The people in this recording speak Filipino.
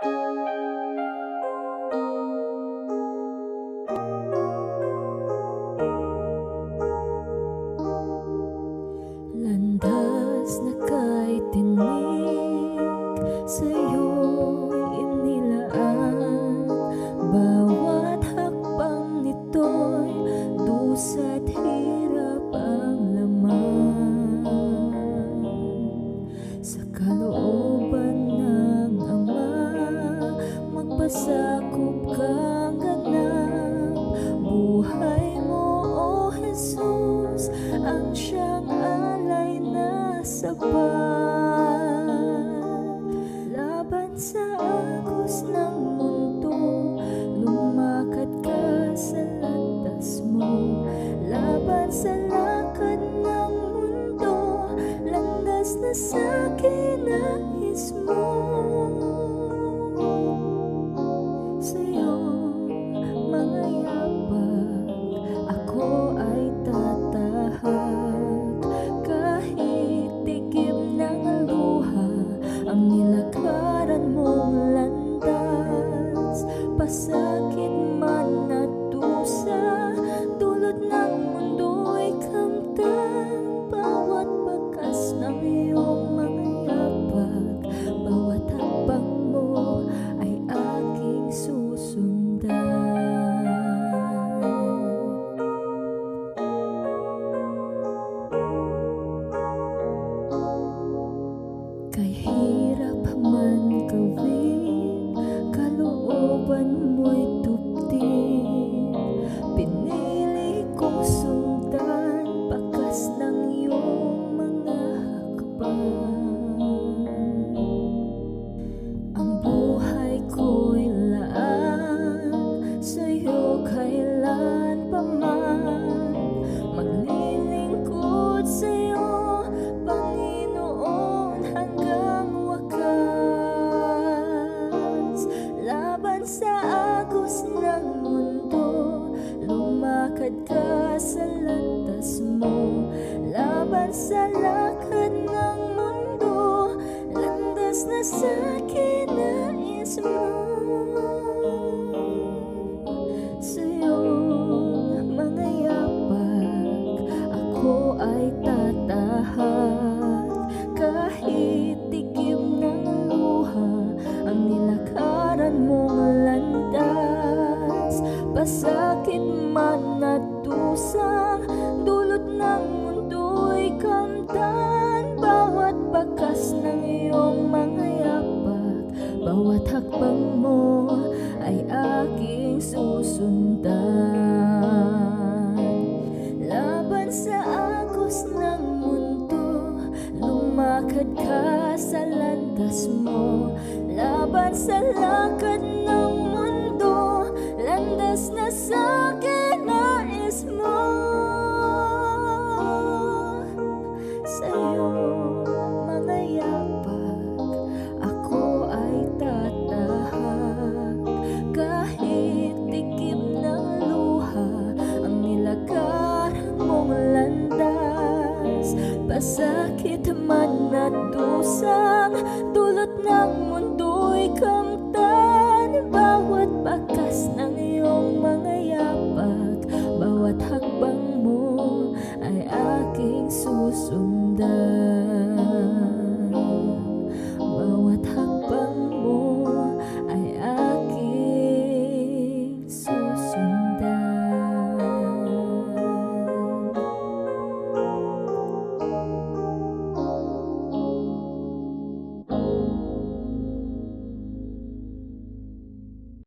Landas na kay tinig, sa'yo'y inilaan. Bawat hakbang nito'y dusa't hirap ang laman. Sa kalooban ng Ama, magpasakop kang ganap. Buhay mo, O Jesus, ang siyang alay na sapat. Laban sa agos ng mundo, lumakad ka sa landas mo. Laban sa lakad ng mundo, landas na sa kinais mo. Sa'yo mga yapak, ako ay tatahak. Kahit tikim ng luha ang nilakaran mong landas, pasakit man at dusa, dulot ng mundo'y kamtan. Bawat bakas ng iyong mga yapak, bawat hakbang mo ay aking susundan. Kay hirap man gawin, kalooban mo'y tuptin. Pinili ko sundan bakas ng iyong mga hakbang. Ang buhay ko'y laan sa'yo kailan pa man. Maglilingkod sa'yo, Panginoon, hanggang wakas. Laban sa agos ng mundo, lumakad ka sa landas mo. Laban sa lakad ng mundo, landas na sa kinais mo. Sa'yo mga yapak, ako ay tatahak. Kahit tikim ng luha ang nilakaran mong landas, pasakit man at dusa, dulot ng mundo'y kamtan. Bawat bakas ng iyong mga yapak, bawat hakbang mo ay aking susundan. Laban sa agos ng mundo, lumakad ka sa landas mo. Laban sa lakad